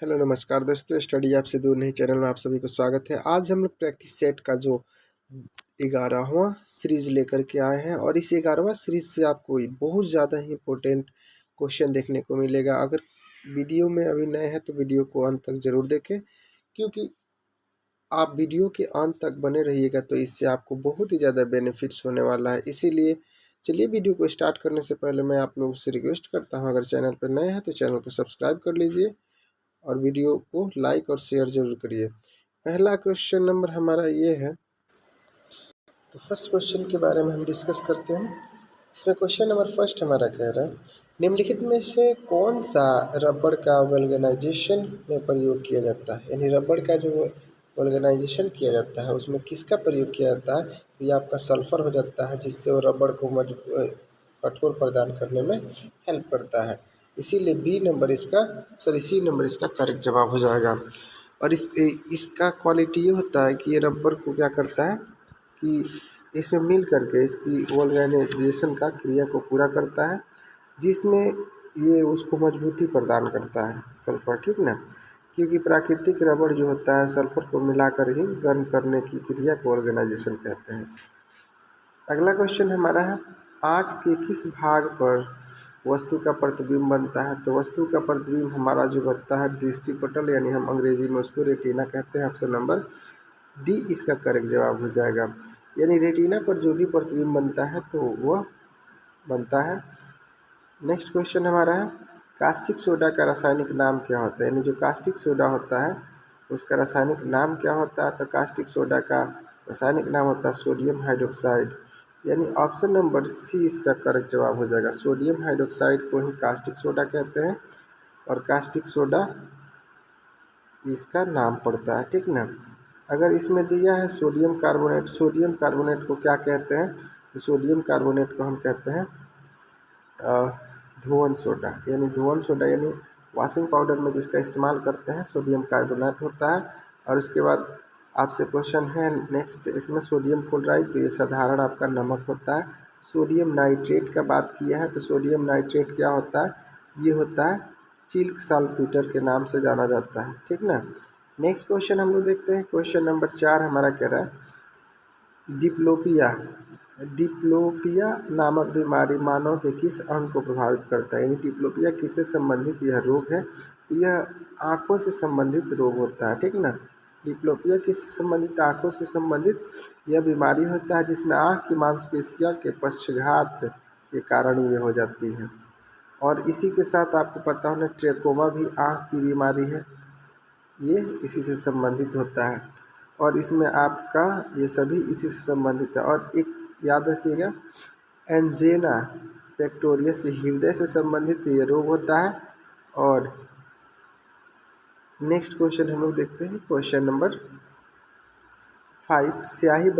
Hello नमस्कार दोस्तों, study आपसे दूर नहीं चैनल में आप सभी को स्वागत है। आज हम लोग प्रैक्टिस सेट का जो 11वां सीरीज लेकर के आए हैं और इस 11वां सीरीज से आपको बहुत ज़्यादा ही इम्पोर्टेंट क्वेश्चन देखने को मिलेगा। अगर वीडियो में अभी नए हैं तो वीडियो को अंत तक ज़रूर देखें, क्योंकि आप वीडियो के अंत तक बने रहिएगा तो इससे आपको बहुत ही ज़्यादा बेनिफिट्स होने वाला है। इसीलिए चलिए वीडियो को स्टार्ट करने से पहले मैं आप लोगों से रिक्वेस्ट करता हूँ, अगर चैनल पर नए हैं तो चैनल को सब्सक्राइब कर लीजिए और वीडियो को लाइक और शेयर जरूर करिए। पहला क्वेश्चन नंबर हमारा ये है, तो फर्स्ट क्वेश्चन के बारे में हम डिस्कस करते हैं। इसमें क्वेश्चन नंबर फर्स्ट हमारा कह रहा है, निम्नलिखित में से कौन सा रबड़ का वल्गनाइजेशन में प्रयोग किया जाता है। यानी रबड़ का जो वल्गनाइजेशन किया जाता है उसमें किसका प्रयोग किया जाता है। तो ये आपका सल्फर हो जाता है, जिससे वो रबड़ को कठोर प्रदान करने में हेल्प करता है। इसीलिए सी नंबर इसका करेक्ट जवाब हो जाएगा। और इसका क्वालिटी ये होता है कि ये रबर को क्या करता है कि इसमें मिल करके इसकी वल्गनाइजेशन का क्रिया को पूरा करता है, जिसमें ये उसको मजबूती प्रदान करता है सल्फर, ठीक ना। क्योंकि प्राकृतिक रबड़ जो होता है सल्फर को मिलाकर ही गर्म करने की क्रिया को ऑर्गेनाइजेशन कहते हैं। अगला क्वेश्चन हमारा है, आँख के किस भाग पर वस्तु का प्रतिबिंब बनता है। तो वस्तु का प्रतिबिंब हमारा जो बनता है दृष्टिपटल, यानी हम अंग्रेजी में उसको रेटिना कहते हैं। ऑप्शन नंबर डी इसका करेक्ट जवाब हो जाएगा। यानी रेटिना पर जो भी प्रतिबिंब बनता है तो वह बनता है। नेक्स्ट क्वेश्चन हमारा है, कास्टिक सोडा का रासायनिक नाम क्या होता है। यानी जो कास्टिक सोडा होता है उसका रासायनिक नाम क्या होता है। तो कास्टिक सोडा का रासायनिक नाम होता है सोडियम हाइड्रोक्साइड। यानी ऑप्शन नंबर सी इसका करेक्ट जवाब हो जाएगा। सोडियम हाइड्रोक्साइड को ही कास्टिक सोडा कहते हैं और कास्टिक सोडा इसका नाम पड़ता है, ठीक ना। अगर इसमें दिया है सोडियम कार्बोनेट को क्या कहते हैं। तो सोडियम कार्बोनेट को हम कहते हैं धुआं सोडा। यानी धुआं सोडा यानी वॉशिंग पाउडर में जिसका इस्तेमाल करते हैं सोडियम कार्बोनेट होता है। और उसके बाद आपसे क्वेश्चन है नेक्स्ट, इसमें सोडियम क्लोराइड, तो ये साधारण आपका नमक होता है। सोडियम नाइट्रेट का बात किया है तो सोडियम नाइट्रेट क्या होता है, ये होता है चिल्क साल्टपीटर के नाम से जाना जाता है, ठीक ना। नेक्स्ट क्वेश्चन हम लोग देखते हैं। क्वेश्चन नंबर 4 हमारा कह रहा है, डिप्लोपिया नामक बीमारी मानव के किस अंग को प्रभावित करता है। यानी डिप्लोपिया किससे संबंधित यह रोग है। यह आँखों से संबंधित रोग होता है, ठीक ना। डिप्लोपिया किससे संबंधित, आँखों से संबंधित यह बीमारी होता है जिसमें आँख की मांसपेशियों के पक्षाघात के कारण ये हो जाती है। और इसी के साथ आपको पता होना ट्रेकोमा भी आँख की बीमारी है, ये इसी से संबंधित होता है। और इसमें आपका ये सभी इसी से संबंधित है। और एक याद रखिएगा, एंजेना पेक्टोरियस हृदय से संबंधित ये रोग होता है। और नेक्स्ट क्वेश्चन हम लोग देखते हैं। क्वेश्चन नंबर 5, स्याही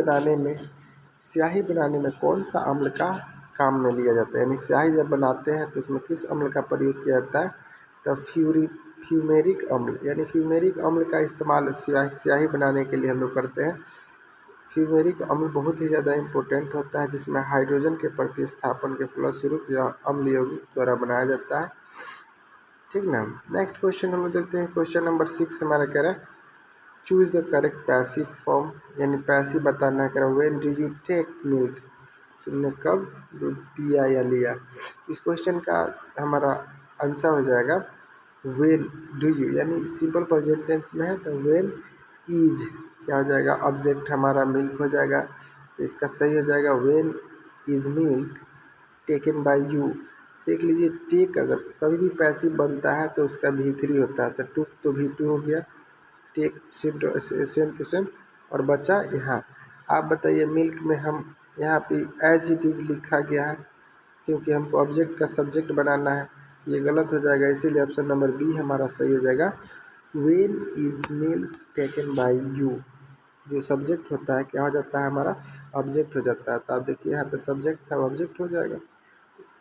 बनाने में कौन सा अम्ल का काम में लिया जाता है। यानी स्याही जब बनाते हैं तो उसमें किस अम्ल का प्रयोग किया जाता है। तो फ्यूमेरिक अम्ल, यानी फ्यूमेरिक अम्ल का इस्तेमाल स्याही बनाने के लिए हम लोग करते हैं। फ्यूमेरिक अम्ल बहुत ही ज़्यादा इम्पोर्टेंट होता है, जिसमें हाइड्रोजन के प्रतिस्थापन के फलस्वरूप यह अम्ल यौगिक द्वारा बनाया जाता है, ठीक ना। नेक्स्ट क्वेश्चन हम लोग देखते हैं। क्वेश्चन नंबर 6 हमारा कह रहा है, choose the correct passive form. यानी पैसिव बताना है, कह रहा है when do you take milk, तुमने कब दूध पिया या लिया। इस क्वेश्चन का हमारा आंसर हो जाएगा व्हेन डू यू, यानी सिंपल प्रेजेंट टेंस में है तो व्हेन इज क्या हो जाएगा, ऑब्जेक्ट हमारा मिल्क हो जाएगा। तो इसका सही हो जाएगा when is milk taken by you. देख लीजिए, टेक अगर कभी भी पैसिव बनता है तो उसका V3 होता है, तो टुक तो V2 हो गया, टेक सेम टू सेम। और बचा यहाँ, आप बताइए मिल्क में हम यहाँ पे एज इट इज़ लिखा गया है, क्योंकि हमको ऑब्जेक्ट का सब्जेक्ट बनाना है, ये गलत हो जाएगा। इसीलिए ऑप्शन नंबर बी हमारा सही हो जाएगा, when is milk taken by you. जो सब्जेक्ट होता है क्या हो जाता है, हमारा ऑब्जेक्ट हो जाता है। तो आप देखिए यहाँ पे सब्जेक्ट था, ऑब्जेक्ट हो जाएगा।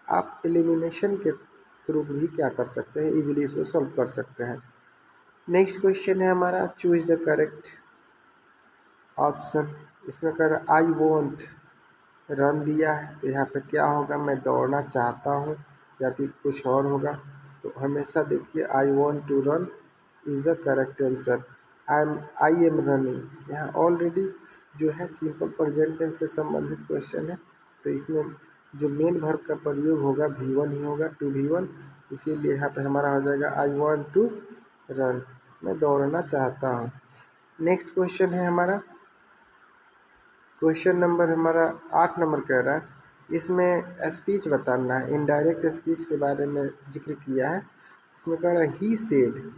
आप एलिमिनेशन के थ्रू भी क्या कर सकते हैं, इजीली इसको सॉल्व कर सकते हैं। नेक्स्ट क्वेश्चन है हमारा, चूज द करेक्ट ऑप्शन। इसमें कर आई वॉन्ट रन दिया है, तो यहाँ पे क्या होगा, मैं दौड़ना चाहता हूँ या फिर कुछ और होगा। तो हमेशा देखिए I want to run is the correct answer. I am running, यहाँ ऑलरेडी जो है सिंपल प्रेजेंट टेंस से संबंधित क्वेश्चन है, तो इसमें जो मेन वर्ब का प्रयोग होगा V1 ही होगा, टू V1, इसीलिए यहाँ पे हमारा हो जाएगा आई वॉन्ट टू रन, मैं दौड़ना चाहता हूँ। नेक्स्ट क्वेश्चन है हमारा, क्वेश्चन नंबर हमारा 8 नंबर कह रहा है, इसमें स्पीच बताना है, इनडायरेक्ट स्पीच के बारे में जिक्र किया है। इसमें कह रहा है ही सेड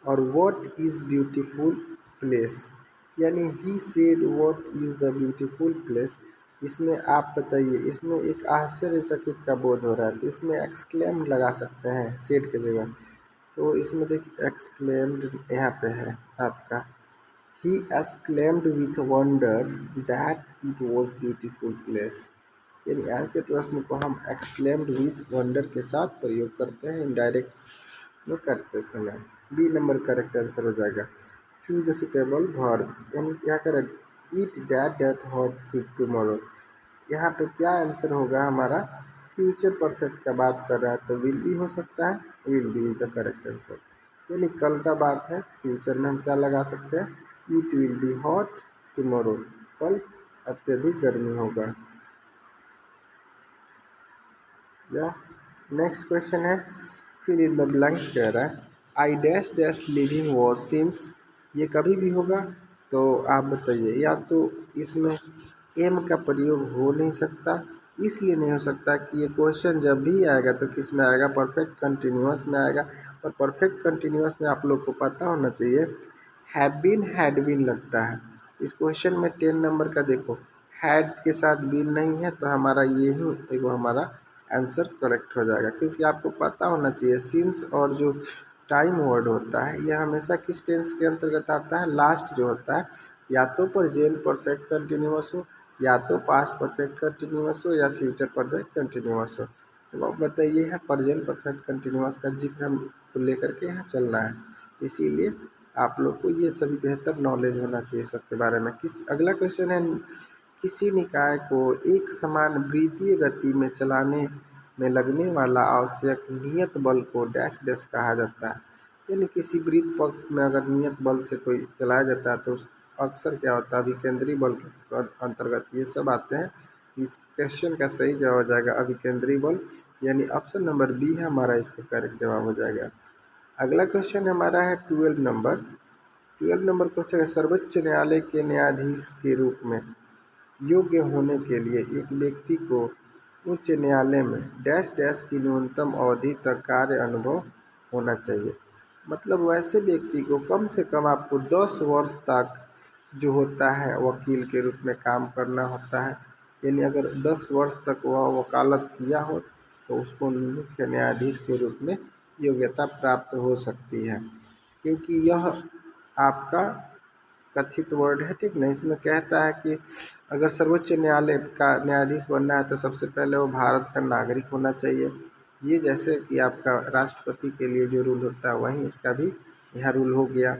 और व्हाट इज़ ब्यूटीफुल प्लेस, यानी he said what is the beautiful place. इसमें आप बताइए, इसमें एक आश्चर्यचकित का बोध हो रहा है, तो इसमें एक्सक्लेम लगा सकते हैं सेड की जगह। तो इसमें देखिए एक्सक्लेम्ड यहाँ पे है आपका, he exclaimed with wonder that it was beautiful place, यानी ऐसे प्रश्न को हम exclaimed with wonder के साथ प्रयोग करते हैं इनडायरेक्ट में करते समय। बी नंबर करेक्ट आंसर हो जाएगा। चूज द सुटेबल वर्ब, यानी क्या करें, ईट दैट हॉट टुमारो, यहाँ पे क्या आंसर होगा हमारा, फ्यूचर परफेक्ट का बात कर रहा है तो विल बी हो सकता है, will be is the correct answer, यानी कल का बात है, फ्यूचर में हम क्या लगा सकते हैं, it will be hot tomorrow, कल अत्यधिक गर्मी होगा। या नेक्स्ट क्वेश्चन है, फिर इन द ब्लैंक्स कह रहा है, I dash dash living was since, ये कभी भी होगा, तो आप बताइए, या तो इसमें एम का प्रयोग हो नहीं सकता, इसलिए नहीं हो सकता कि ये क्वेश्चन जब भी आएगा तो किस में आएगा, परफेक्ट कंटिन्यूअस में आएगा, और परफेक्ट कंटिन्यूअस में आप लोग को पता होना चाहिए हैव बीन हैड बीन लगता है। इस क्वेश्चन में 10 नंबर का देखो, हैड के साथ बीन नहीं है, तो हमारा ये ही एगो हमारा आंसर करेक्ट हो जाएगा, क्योंकि आपको पता होना चाहिए सिंस और जो टाइम वर्ड होता है यह हमेशा किस टेंस के अंतर्गत आता है, लास्ट जो होता है, या तो प्रेजेंट परफेक्ट कंटिन्यूअस हो, या तो पास्ट परफेक्ट कंटिन्यूअस हो, या फ्यूचर परफेक्ट कंटिन्यूअस हो। तो अब बताइए है प्रेजेंट परफेक्ट कंटिन्यूअस का जिक्र हम को लेकर के यहाँ चलना है, इसीलिए आप लोग को ये सभी बेहतर नॉलेज होना चाहिए सबके बारे में। अगला क्वेश्चन है, किसी निकाय को एक समान वृत्तीय गति में चलाने में लगने वाला आवश्यक नियत बल को डैश डैश कहा जाता है, यानी किसी वृत्त पथ में अगर नियत बल से कोई चलाया जाता है तो उस अक्सर क्या होता है, अभिकेंद्री बल के अंतर्गत ये सब आते हैं। इस क्वेश्चन का सही जवाब हो जाएगा अभिकेंद्री बल, यानी ऑप्शन नंबर बी है हमारा इसका करेक्ट जवाब हो जाएगा। अगला क्वेश्चन हमारा है 12 नंबर क्वेश्चन है, सर्वोच्च न्यायालय के न्यायाधीश के रूप में योग्य होने के लिए एक व्यक्ति को उच्च न्यायालय में डैश डैश की न्यूनतम अवधि तक कार्य अनुभव होना चाहिए, मतलब वैसे व्यक्ति को कम से कम आपको 10 वर्ष तक जो होता है वकील के रूप में काम करना होता है, यानी अगर 10 वर्ष तक वह वकालत किया हो तो उसको मुख्य न्यायाधीश के रूप में योग्यता प्राप्त हो सकती है, क्योंकि यह आपका कथित वर्ड है, ठीक ना। इसमें कहता है कि अगर सर्वोच्च न्यायालय का न्यायाधीश बनना है तो सबसे पहले वो भारत का नागरिक होना चाहिए, ये जैसे कि आपका राष्ट्रपति के लिए जो रूल होता है वहीं इसका भी यहाँ रूल हो गया।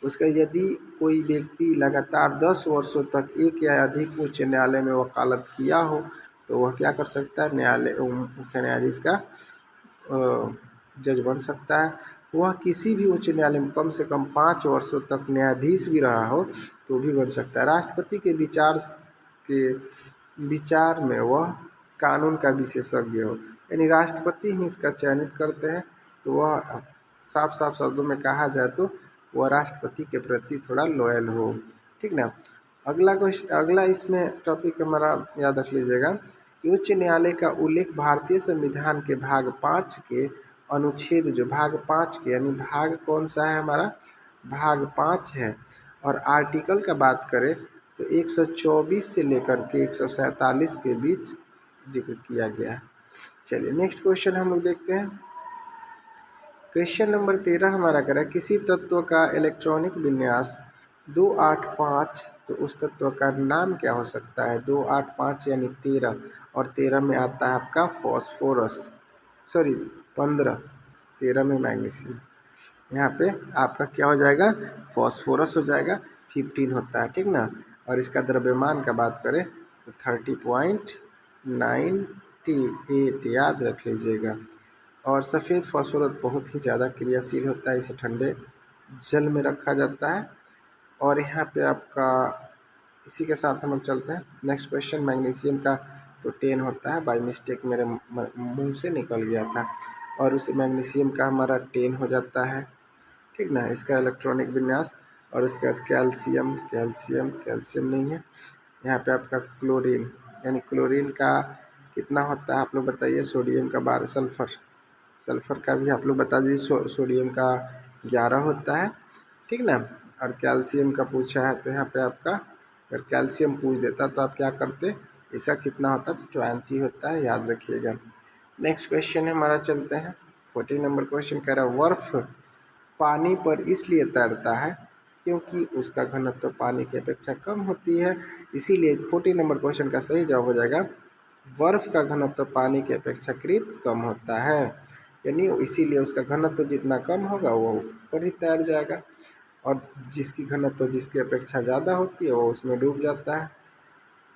उसका यदि कोई व्यक्ति लगातार 10 वर्षों तक एक या अधिक उच्च न्यायालय में वकालत किया हो तो वह क्या कर सकता है, न्यायालय मुख्य न्यायाधीश का जज बन सकता है। वह किसी भी उच्च न्यायालय में कम से कम 5 वर्षों तक न्यायाधीश भी रहा हो तो भी बन सकता है। राष्ट्रपति के विचार में वह कानून का विशेषज्ञ हो, यानी राष्ट्रपति ही इसका चयनित करते हैं, तो वह साफ साफ शब्दों में कहा जाए तो वह राष्ट्रपति के प्रति थोड़ा लॉयल हो, ठीक ना। अगला इसमें टॉपिक हमारा याद रख लीजिएगा कि उच्च न्यायालय का उल्लेख भारतीय संविधान के भाग 5 के अनुच्छेद जो भाग 5 के, यानी भाग कौन सा है हमारा, भाग 5 है, और आर्टिकल का बात करें तो 124 से लेकर के 147 के बीच जिक्र किया गया है। चलिए नेक्स्ट क्वेश्चन हम लोग देखते हैं। क्वेश्चन नंबर 13 हमारा कह रहा है, किसी तत्व का इलेक्ट्रॉनिक विन्यास 285, तो उस तत्व का नाम क्या हो सकता है, 285 यानी 13, और 13 में आता है आपका फॉस्फोरस, सॉरी 15, 13 में मैग्नीशियम, यहाँ पे आपका क्या हो जाएगा, फॉस्फोरस हो जाएगा, 15 होता है, ठीक ना। और इसका द्रव्यमान का बात करें तो 30.98 याद रख लीजिएगा। और सफ़ेद फॉस्फोरस बहुत ही ज़्यादा क्रियाशील होता है, इसे ठंडे जल में रखा जाता है। और यहाँ पे आपका इसी के साथ हम लोग चलते हैं नेक्स्ट क्वेश्चन। मैग्नीशियम का तो 10 होता है, बाय मिस्टेक मेरे मुंह से निकल गया था, और उस मैग्नीशियम का हमारा 10 हो जाता है, ठीक ना, इसका इलेक्ट्रॉनिक विन्यास। और उसके बाद कैल्शियम, कैल्शियम कैल्शियम नहीं है, यहाँ पे आपका क्लोरीन, यानी क्लोरीन का कितना होता है आप लोग बताइए। सोडियम का 12, सल्फर, सल्फर का भी आप लोग बता दीजिए। सोडियम का 11 होता है, ठीक ना। और कैल्शियम का पूछा है, तो यहाँ पे आपका अगर कैल्शियम पूछ देता तो आप क्या करते, इसका कितना होता तो 20 होता है, याद रखिएगा। नेक्स्ट क्वेश्चन हमारा चलते हैं 14 नंबर क्वेश्चन कह रहा है बर्फ पानी पर इसलिए तैरता है क्योंकि उसका घनत्व पानी की अपेक्षा कम होती है, इसीलिए 14 नंबर क्वेश्चन का सही जवाब हो जाएगा बर्फ का घनत्व पानी की अपेक्षाकृत कम होता है, यानी इसीलिए उसका घनत्व जितना कम होगा वो ऊपर ही तैर जाएगा, और जिसकी घनत्व जिसकी अपेक्षा ज़्यादा होती है वो उसमें डूब जाता है।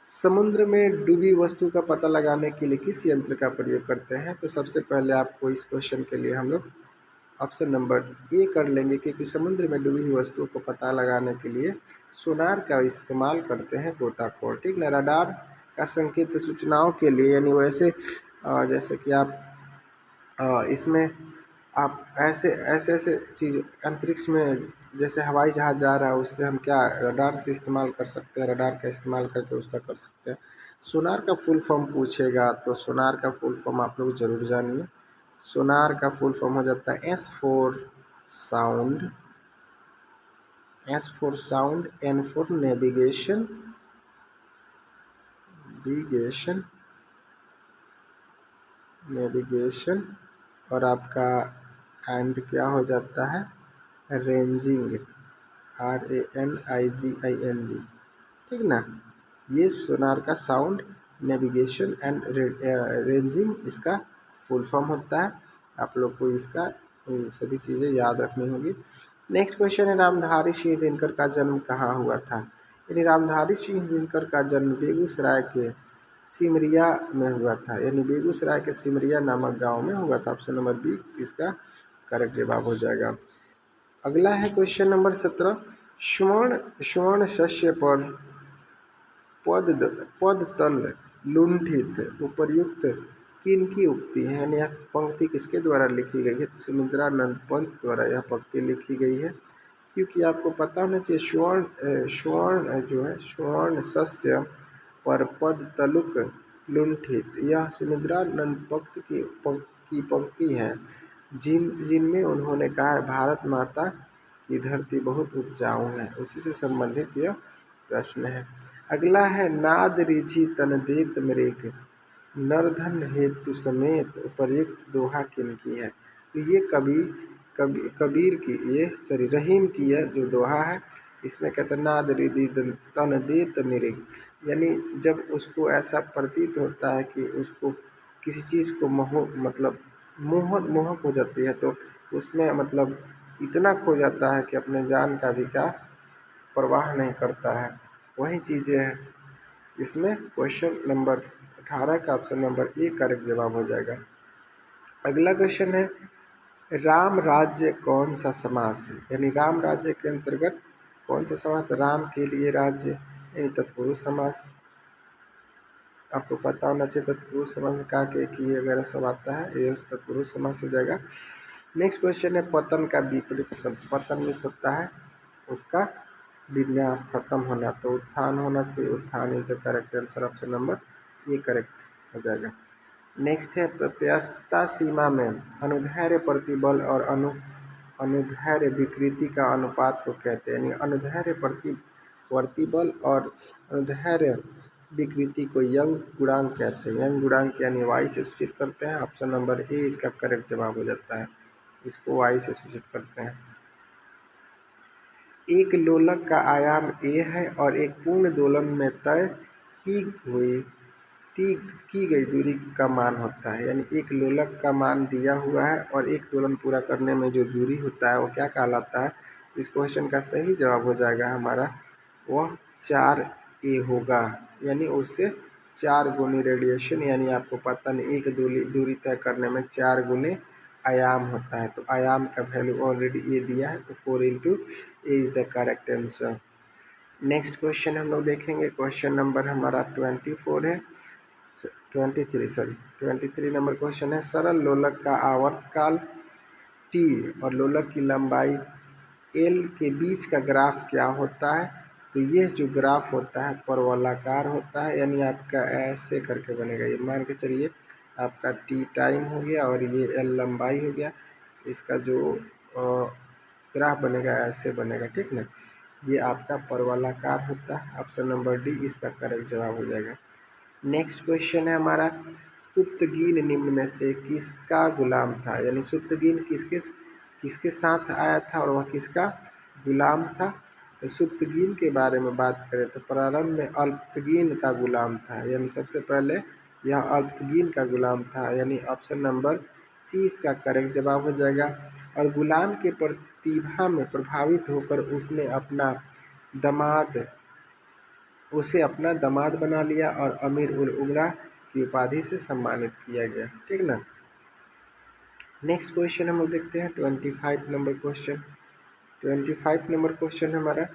समुद्र में डूबी वस्तु का पता लगाने के लिए किस यंत्र का प्रयोग करते हैं, तो सबसे पहले आपको इस क्वेश्चन के लिए हम लोग ऑप्शन नंबर ए कर लेंगे, क्योंकि समुद्र में डूबी हुई वस्तुओं को पता लगाने के लिए सोनार का इस्तेमाल करते हैं गोताखोर, ठीक ना। रडार का संकेत सूचनाओं के लिए, यानी वैसे जैसे कि आप इसमें आप ऐसे ऐसे ऐसे चीज़ अंतरिक्ष में जैसे हवाई जहाज़ जा रहा है, उससे हम क्या रडार से इस्तेमाल कर सकते हैं, रडार का इस्तेमाल करके उसका कर सकते हैं। सोनार का फुल फॉर्म पूछेगा तो सोनार का फुल फॉर्म आप लोग ज़रूर जानिए। सोनार का फुल फॉर्म हो जाता है S for sound, S for sound, N for navigation, navigation, navigation, और आपका एंड क्या हो जाता है रेंजिंग, RANIGING, ठीक ना। ये सोनार का साउंड, नेविगेशन एंड रेंजिंग इसका फुल फॉर्म होता है। आप लोग को इसका सभी चीज़ें याद रखनी होगी। नेक्स्ट क्वेश्चन है रामधारी सिंह दिनकर का जन्म कहाँ हुआ था, यानी रामधारी सिंह दिनकर का जन्म बेगूसराय के सिमरिया में हुआ था, यानी बेगूसराय के सिमरिया नामक गांव में हुआ था। ऑप्शन नंबर बी इसका करेक्ट जवाब हो जाएगा। अगला है क्वेश्चन नंबर 17। स्वर्ण स्वर्ण शस्य पर पद तल लुंठित उपर्युक्त किनकी उक्ति है, यानी यह पंक्ति किसके द्वारा लिखी गई है, तो सुमित्रानंद पंत द्वारा यह पंक्ति लिखी गई है। क्योंकि आपको पता होना चाहिए स्वर्ण जो है स्वर्ण शस्य पर पद तलुक लुंठित, यह सुमित्रानंद पंत की पंक्ति है, जिनमें उन्होंने कहा है भारत माता की धरती बहुत उपजाऊ है, उसी से संबंधित यह प्रश्न है। अगला है नाद रिझी तन देत मृग नरधन हेतु समेत उपर्युक्त दोहा किनकी है, तो ये कबीर की, ये सॉरी रहीम की है जो दोहा है। इसमें कहते हैं नाद रिधि तन देत मृग, यानी जब उसको ऐसा प्रतीत होता है कि उसको किसी चीज़ को मतलब मोहक हो जाती है, तो उसमें मतलब इतना खो जाता है कि अपने जान का भी क्या परवाह नहीं करता है, वही चीज़ें हैं। इसमें क्वेश्चन नंबर 18 का ऑप्शन नंबर ए करेक्ट जवाब हो जाएगा। अगला क्वेश्चन है राम राज्य कौन सा समास है, यानी राम राज्य के अंतर्गत कौन सा समास, राम के लिए राज्य यानी तत्पुरुष समास। आपको पता होना चाहिए तत्पुरुष समास में का के किए वगैरह सब आता है, ये तत्पुरुष समास हो जाएगा। नेक्स्ट क्वेश्चन है पतन का विपरीत शब्द, पतन में होता है उसका विन्यास खत्म होना, तो उत्थान होना चाहिए, उत्थान is the correct answer, option number ये करेक्ट हो जाएगा। नेक्स्ट है प्रत्यास्थता सीमा में अनुदैर्ध्य प्रतिबल और अनुदैर्ध्य विकृति का अनुपात को कहते हैं, यानी अनुदैर्ध्य प्रतिबल और अनुदैर्ध्य विकृति को यंग गुणांक कहते हैं, यंग गुणांक यानी वाई से सूचित करते हैं। ऑप्शन नंबर ए इसका करेक्ट जवाब हो जाता है, इसको वाई से सूचित करते हैं। एक लोलक का आयाम ए है और एक पूर्ण दोलन में तय की गई दूरी का मान होता है, यानी एक लोलक का मान दिया हुआ है और एक दोलन पूरा करने में जो दूरी होता है वो क्या कहलाता है। इस क्वेश्चन का सही जवाब हो जाएगा हमारा वह 4A होगा, यानी उससे 4 गुनी रेडिएशन, यानी आपको पता नहीं एक दूरी तय करने में 4 गुने आयाम होता है, तो आयाम का वैल्यू ऑलरेडी ये दिया है, तो 4 into A is the correct answer. Next question हम लोग देखेंगे, क्वेश्चन नंबर हमारा 24 है, 23 नंबर क्वेश्चन है। सरल लोलक का आवर्तकाल t और लोलक की लंबाई l के बीच का ग्राफ क्या होता है? तो ये जो ग्राफ होता है परवलयाकार होता है, यानी आपका ऐसे करके बनेगा। ये मान के चलिए आपका t टाइम हो गया और ये l लंबाई हो गया। इसका जो ग्राफ बनेगा ऐसे बनेगा, ठीक ना। ये आपका परवलयाकार होता है। ऑप्शन नंबर डी इसका करेक्ट जवाब हो जाएगा। नेक्स्ट क्वेश्चन है हमारा, सुप्तगीन निम्न में से किसका गुलाम था? यानी सुप्तगीन किसके साथ आया था और वह किसका गुलाम था? तो सुप्तगीन के बारे में बात करें तो प्रारंभ में अल्पतगीन का गुलाम था, यानी सबसे पहले यह अल्पतगीन का गुलाम था, यानी ऑप्शन नंबर सी इसका करेक्ट जवाब हो जाएगा। और गुलाम के प्रतिभा में प्रभावित होकर उसे अपना दामाद बना लिया और अमीर उल उमरा की उपाधि से सम्मानित किया गया, ठीक ना। नेक्स्ट क्वेश्चन हम लोग देखते हैं 25 नंबर क्वेश्चन। 25 नंबर क्वेश्चन हमारा,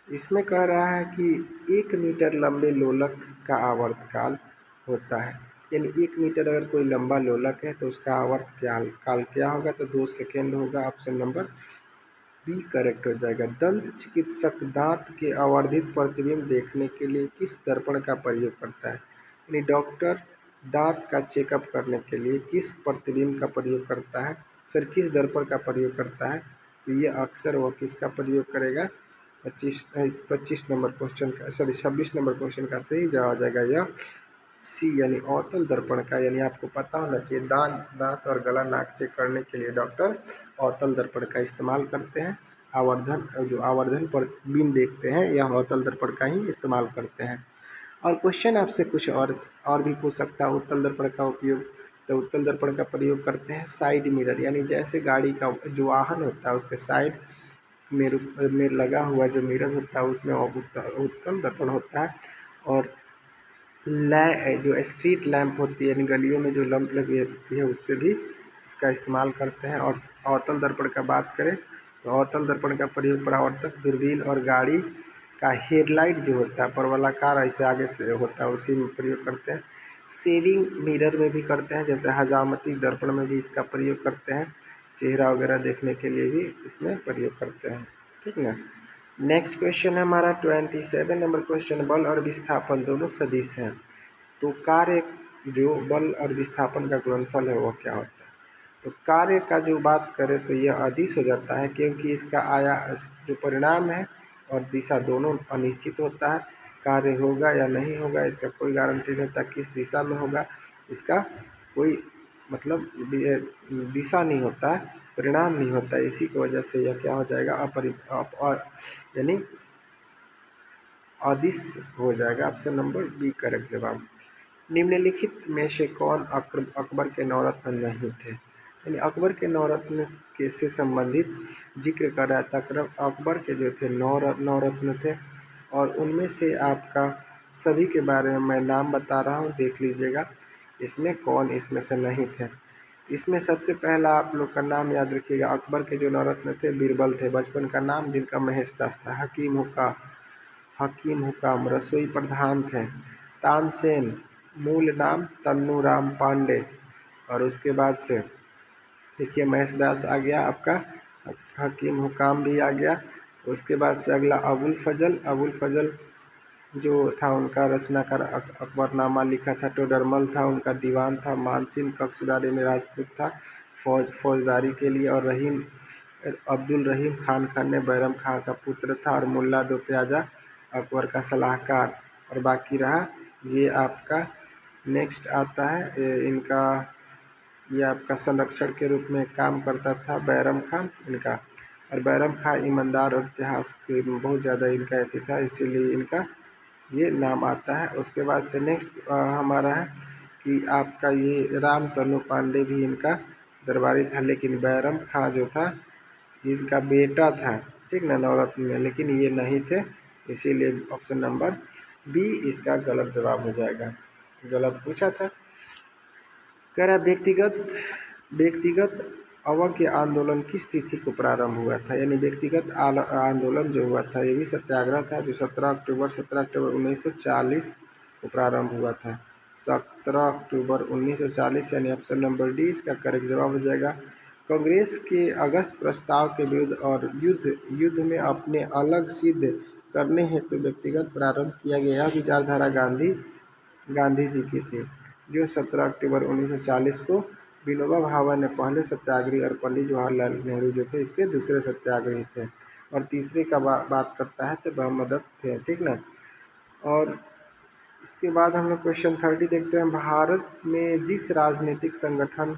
इसमें कह रहा है कि 1 मीटर लंबे लोलक का आवर्तकाल होता है, यानी 1 मीटर अगर कोई लंबा लोलक है तो उसका आवर्तकाल क्या होगा? तो 2 सेकेंड होगा। ऑप्शन नंबर बी करेक्ट हो जाएगा। दंत चिकित्सक दांत के आवर्धित प्रतिबिंब देखने के लिए किस दर्पण का प्रयोग करता है? यानी डॉक्टर दांत का चेकअप करने के लिए किस प्रतिबिंब का प्रयोग करता है, सर किस दर्पण का प्रयोग करता है? तो ये अक्सर वो किसका प्रयोग करेगा? 25 नंबर क्वेश्चन का, सॉरी 26 नंबर क्वेश्चन का सही जवाब आ जाएगा यह सी, यानी अवतल दर्पण का। यानी आपको पता होना चाहिए दांत और गला नाक चेक करने के लिए डॉक्टर अवतल दर्पण का इस्तेमाल करते हैं। आवर्धन प्रतिबिंब देखते हैं यह अवतल दर्पण का ही इस्तेमाल करते हैं। और क्वेश्चन आपसे कुछ और भी पूछ सकता है उत्तल दर्पण का उपयोग। तो उत्तल दर्पण का प्रयोग करते हैं साइड मिरर, यानी जैसे गाड़ी का जो वाहन होता है उसके साइड में लगा हुआ जो मिरर होता है उसमें उत्तल दर्पण होता है। और जो स्ट्रीट लैंप होती है, यानी गलियों में जो लैंप लगी होती है उससे भी इसका इस्तेमाल करते हैं। और अवतल दर्पण का बात करें तो अवतल दर्पण का प्रयोग परावर्तक दूरबीन और गाड़ी का हेडलाइट जो होता है परवलयाकार ऐसे आगे से होता है उसी में प्रयोग करते हैं। सेविंग मिरर में भी करते हैं, जैसे हजामती दर्पण में भी इसका प्रयोग करते हैं, चेहरा वगैरह देखने के लिए भी इसमें प्रयोग करते हैं, ठीक ना। नेक्स्ट क्वेश्चन है हमारा 27 नंबर क्वेश्चन, बल और विस्थापन दोनों सदिश हैं, तो कार्य जो बल और विस्थापन का गुणनफल है वो क्या होता है? तो कार्य का जो बात करें तो यह अदिश हो जाता है, क्योंकि इसका जो परिणाम है और दिशा दोनों अनिश्चित होता है। कार्य होगा या नहीं होगा इसका कोई गारंटी नहीं होता, किस दिशा में होगा इसका कोई मतलब दिशा नहीं होता है, परिणाम नहीं होता है। इसी की वजह से यह क्या हो जाएगा? यानी अदिश हो जाएगा। ऑप्शन नंबर बी करेक्ट जवाब। निम्नलिखित में से कौन अकबर के नवरत्न नहीं थे? यानी अकबर के नवरत्न के से संबंधित जिक्र कर रहा था। अकबर के जो थे नवरत्न थे और उनमें से आपका सभी के बारे में मैं नाम बता रहा हूँ, देख लीजिएगा इसमें कौन इसमें से नहीं थे। इसमें सबसे पहला आप लोग का नाम याद रखिएगा, अकबर के जो नवरत्न थे बीरबल थे, बचपन का नाम जिनका महेशदास था। हकीम हुकाम रसोई प्रधान थे। तानसेन मूल नाम तन्नू राम पांडे। और उसके बाद से देखिए महेशदास आ गया आपका, हकीम हुकाम भी आ गया। उसके बाद से अगला अबुल फजल जो था उनका रचनाकार अकबरनामा लिखा था। टोडरमल था उनका दीवान था। मानसिंह कक्षदारी में राजपूत था फौजदारी के लिए। और अब्दुल रहीम खान ने बैरम खां का पुत्र था। और मुल्ला दो प्याजा अकबर का सलाहकार। और बाकी रहा ये आपका नेक्स्ट आता है ये आपका संरक्षण के रूप में काम करता था बैरम खान इनका। और बैरम खान ईमानदार और इतिहास के बहुत ज़्यादा इनका अथी था, इसीलिए इनका ये नाम आता है। उसके बाद से नेक्स्ट हमारा है कि आपका ये राम तनु पांडे भी इनका दरबारी था, लेकिन बैरम खां जो था इनका बेटा था, ठीक ना, नवरत्न में, लेकिन ये नहीं थे, इसीलिए ऑप्शन नंबर बी इसका गलत जवाब हो जाएगा। गलत पूछा था। कह रहा है व्यक्तिगत व्यक्तिगत अवज्ञ आंदोलन किस तिथि को प्रारंभ हुआ था, यानी व्यक्तिगत आंदोलन जो हुआ था ये भी सत्याग्रह था जो 17 अक्टूबर 1940 को प्रारंभ हुआ था। 17 अक्टूबर 1940 यानी ऑप्शन नंबर डी इसका करेक्ट जवाब हो जाएगा। कांग्रेस के अगस्त प्रस्ताव के विरुद्ध और युद्ध में अपने अलग सिद्ध करने हेतु व्यक्तिगत प्रारंभ किया गया विचारधारा गांधी जी की थी, जो 17 अक्टूबर 1940 को विनोबा भावे ने पहले सत्याग्रही और पंडित जवाहरलाल नेहरू जो थे इसके दूसरे सत्याग्रही थे। और तीसरे का बात करता है तो ब्रह्मदत्त थे, ठीक ना। और इसके बाद हम लोग क्वेश्चन 30 देखते हैं। भारत में जिस राजनीतिक संगठन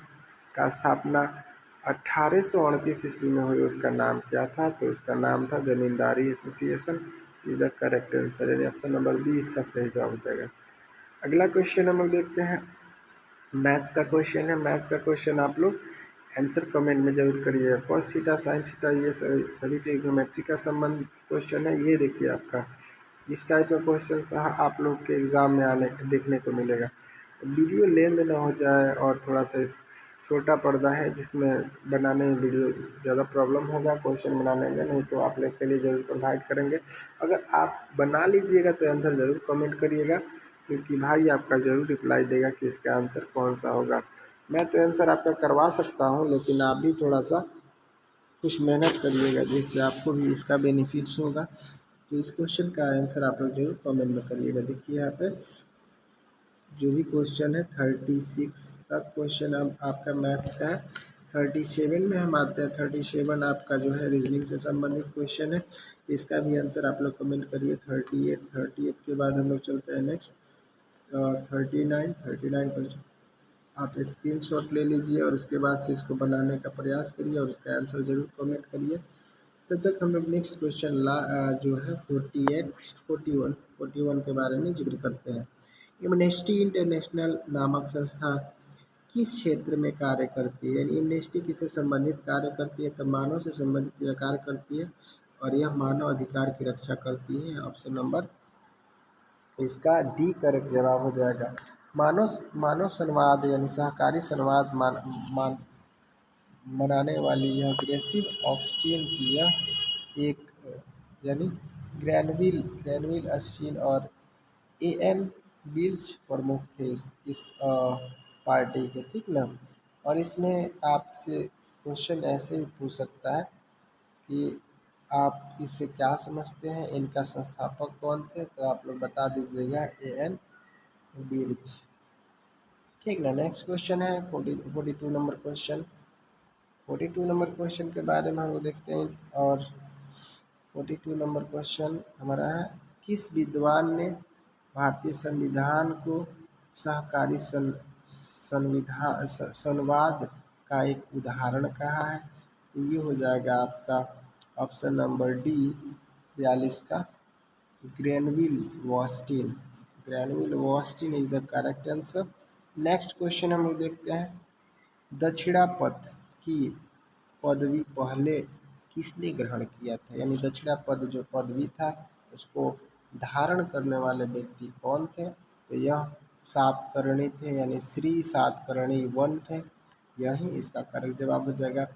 का स्थापना 1838 ईस्वी में हुई उसका नाम क्या था, तो उसका नाम था Zamindari association. Is the correct answer, यानी ऑप्शन नंबर बी इसका सही जवाब हो जाएगा। अगला क्वेश्चन हम लोग देखते हैं, मैथ्स का क्वेश्चन है। मैथ्स का क्वेश्चन आप लोग आंसर कमेंट में जरूर करिएगा। कॉस थीटा साइन थीटा ये सभी ट्रिग्नोमेट्री का संबंध क्वेश्चन है। ये देखिए आपका इस टाइप का क्वेश्चन आप लोग के एग्ज़ाम में आने देखने को मिलेगा। तो वीडियो लेंथ ना हो जाए और थोड़ा सा छोटा पर्दा है जिसमें बनाने में वीडियो ज़्यादा प्रॉब्लम होगा क्वेश्चन बनाने में, नहीं तो आप लोग के लिए ज़रूर प्रोवाइड करेंगे। अगर आप बना लीजिएगा तो आंसर ज़रूर कमेंट करिएगा, क्योंकि भाई आपका ज़रूर रिप्लाई देगा कि इसका आंसर कौन सा होगा। मैं तो आंसर आपका करवा सकता हूँ, लेकिन आप भी थोड़ा सा कुछ मेहनत करिएगा जिससे आपको भी इसका बेनिफिट्स होगा। तो इस क्वेश्चन का आंसर आप लोग जरूर कमेंट में करिएगा। देखिए यहाँ पे जो भी क्वेश्चन है 36 तक क्वेश्चन अब आपका मैथ्स का है। 37 में हम आते हैं। 37 आपका जो है रीजनिंग से संबंधित क्वेश्चन है, इसका भी आंसर आप लोग कमेंट करिए। 38 के बाद हम लोग चलते हैं नेक्स्ट 39 क्वेश्चन आप स्क्रीनशॉट ले लीजिए और उसके बाद से इसको बनाने का प्रयास करिए और उसका आंसर ज़रूर कमेंट करिए। तब तक हम लोग नेक्स्ट क्वेश्चन जो है 41 के बारे में जिक्र करते हैं। एमनेस्टी इंटरनेशनल नामक संस्था किस क्षेत्र में कार्य करती है, यानी एमनेस्टी किससे संबंधित कार्य करती है, तो मानव से संबंधित यह कार्य करती है और यह मानव अधिकार की रक्षा करती है। ऑप्शन नंबर इसका डी करेक्ट जवाब हो जाएगा। मानव संवाद यानी सहकारी संवाद मनाने वाली यह ग्रेसिव ऑक्सटीन की यह एक यानी ग्रैनविल अस्टीन और एन बिल्च प्रमुख थे इस पार्टी के, ठीक ना। और इसमें आपसे क्वेश्चन ऐसे भी पूछ सकता है कि आप इससे क्या समझते हैं, इनका संस्थापक कौन थे, तो आप लोग बता दीजिएगा एन बिल्च, ठीक ना। नेक्स्ट क्वेश्चन है 42 नंबर क्वेश्चन। 42 नंबर क्वेश्चन के बारे में हम लोग देखते हैं। और 42 नंबर क्वेश्चन हमारा है, किस विद्वान ने भारतीय संविधान को सहकारी संवाद का एक उदाहरण कहा है, तो ये हो जाएगा आपका ऑप्शन नंबर डी 42 का Granville Austin is the correct answer. Next question हम लोग देखते हैं, दक्षिणापथ की पदवी पहले किसने ग्रहण किया था, यानी दक्षिणापद जो पदवी था उसको धारण करने वाले व्यक्ति कौन थे, तो यह सातकर्णी थे, यानी श्री सातकर्णी वन थे। यही इसका करेक्ट जवाब हो जाएगा।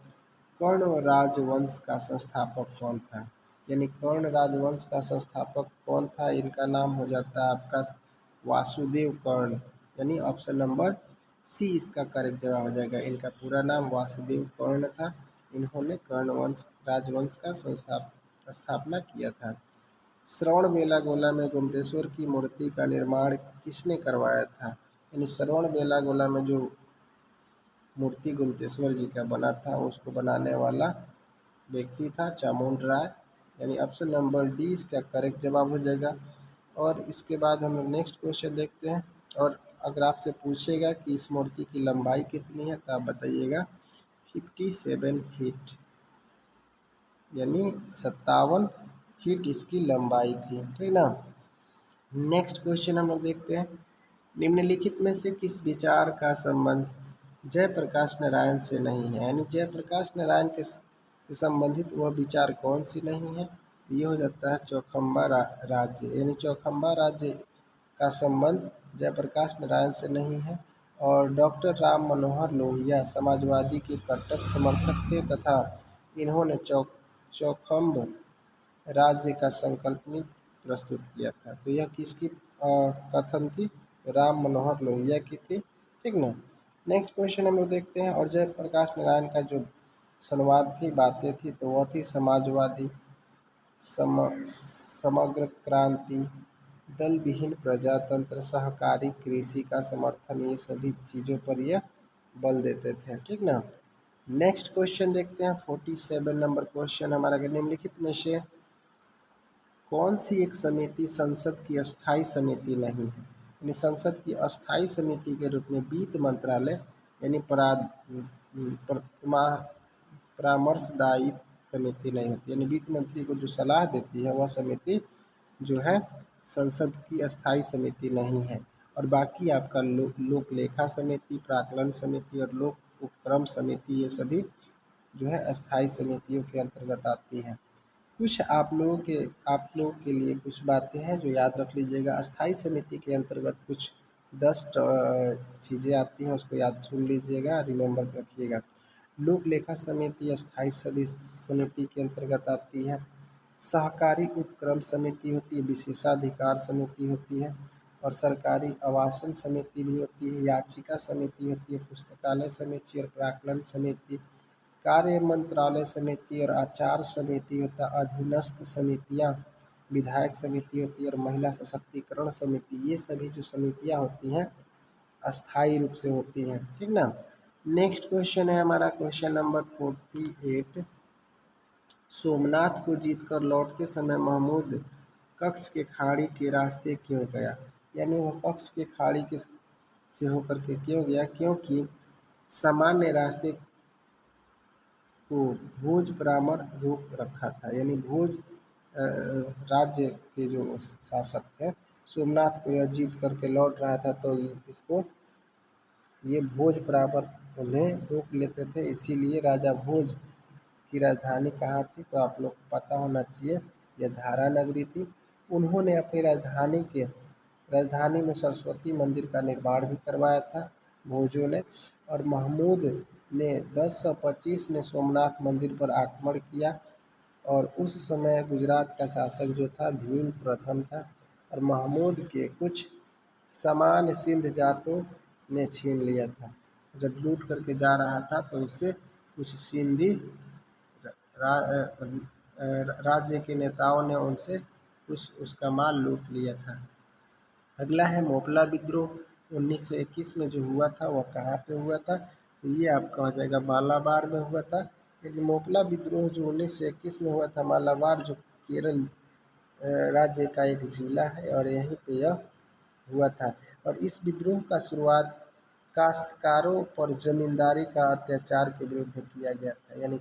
कर्ण राजवंश का संस्थापक कौन था, यानी कर्ण राजवंश का संस्थापक कौन था, इनका नाम हो जाता है आपका वासुदेव कर्ण, यानी ऑप्शन नंबर सी इसका करेक्ट जवाब हो जाएगा। इनका पूरा नाम वासुदेव कर्ण था। इन्होंने कर्ण राजवंश का स्थापना किया था। श्रवण बेलागोला में गोमतेश्वर की मूर्ति का निर्माण किसने करवाया था, यानी श्रवण बेलागोला में जो मूर्ति गोमतेश्वर जी का बना था उसको बनाने वाला व्यक्ति था चामुंड राय, यानी ऑप्शन नंबर डी इसका करेक्ट जवाब हो जाएगा। और इसके बाद हम लोग नेक्स्ट क्वेश्चन देखते हैं। और अगर आपसे पूछेगा कि इस मूर्ति की लंबाई कितनी है तो आप बताइएगा 57 फीट, यानी 57 फीट इसकी लंबाई थी, ठीक ना। नेक्स्ट क्वेश्चन हम लोग देखते हैं, निम्नलिखित में से किस विचार का संबंध जयप्रकाश नारायण से नहीं है, यानी जयप्रकाश नारायण के से संबंधित वह विचार कौन सी नहीं है, तो ये हो जाता है चौखम्बा राज्य, यानी चौखम्बा राज्य का संबंध जयप्रकाश नारायण से नहीं है। और डॉक्टर राम मनोहर लोहिया समाजवादी के कट्टर समर्थक थे तथा इन्होंने चौखम्ब राज्य का संकल्प प्रस्तुत किया था। तो यह किसकी कथन थी? राम मनोहर लोहिया की थी। ठीक ना। नेक्स्ट क्वेश्चन हम लोग देखते हैं। और जयप्रकाश नारायण का जो संवाद थी, बातें थी, तो वह थी समाजवादी, समग्र क्रांति, दल विहीन प्रजातंत्र, सहकारी कृषि का समर्थन, ये सभी चीज़ों पर यह बल देते थे। ठीक ना। नेक्स्ट क्वेश्चन देखते हैं। 47 नंबर क्वेश्चन हमारा, निम्नलिखित में से कौन सी एक समिति संसद की अस्थायी समिति नहीं है? यानी संसद की अस्थायी समिति के रूप में वित्त मंत्रालय यानी परामर्शदायी समिति नहीं होती, यानी वित्त मंत्री को जो सलाह देती है वह समिति जो है संसद की अस्थायी समिति नहीं है। और बाकी आपका लोक लेखा समिति, प्राक्कलन समिति और लोक उपक्रम समिति, ये सभी जो है अस्थायी समितियों के अंतर्गत आती हैं। कुछ आप लोगों के लिए कुछ बातें हैं जो याद रख लीजिएगा। अस्थायी समिति के अंतर्गत कुछ 10 चीज़ें आती हैं, उसको याद सुन लीजिएगा, रिमेम्बर रखिएगा। लोक लेखा समिति अस्थायी समिति के अंतर्गत आती है। सहकारी उपक्रम समिति होती है, विशेषाधिकार समिति होती है, और सरकारी आवासन समिति भी होती है, याचिका समिति होती है, पुस्तकालय समिति और प्राक्कलन समिति, कार्य मंत्रालय समिति और आचार समिति होता है, अधीनस्थ समितियां, विधायक समिति होती है और महिला सशक्तिकरण समिति। ये सभी जो समितियां होती हैं अस्थायी रूप से होती हैं। ठीक ना। नेक्स्ट क्वेश्चन है हमारा क्वेश्चन नंबर 48। सोमनाथ को जीतकर लौटते समय महमूद कच्छ के खाड़ी के रास्ते क्यों गया? यानी वह कच्छ के खाड़ी के से होकर के क्यों गया? क्योंकि सामान्य रास्ते को भोज परामर रोक रखा था। यानी भोज राज्य के जो शासक थे, सोमनाथ को यह जीत करके लौट रहा था, तो इसको ये भोज परामर उन्हें रोक लेते थे। इसीलिए राजा भोज की राजधानी कहाँ थी? तो आप लोग को पता होना चाहिए, यह धारा नगरी थी। उन्होंने अपनी राजधानी में सरस्वती मंदिर का निर्माण भी करवाया था भोजों ने। और महमूद ने 1025 में सोमनाथ मंदिर पर आक्रमण किया, और उस समय गुजरात का शासक जो था भीम प्रथम था, और महमूद के कुछ सामान सिंध जाटों ने छीन लिया था। जब लूट करके जा रहा था तो उससे कुछ सिंधी राज्य के नेताओं ने उनसे उसका माल लूट लिया था। अगला है मोपला विद्रोह 1921 में जो हुआ था वह कहाँ पे हुआ था? तो ये आपका हो जाएगा मालाबार में हुआ था। लेकिन मोपला विद्रोह जो 1921 में हुआ था मालाबार, जो केरल राज्य का एक जिला है, और यहीं पे यह हुआ था। और इस विद्रोह का शुरुआत काश्तकारों पर जमींदारी का अत्याचार के विरुद्ध किया गया था। यानी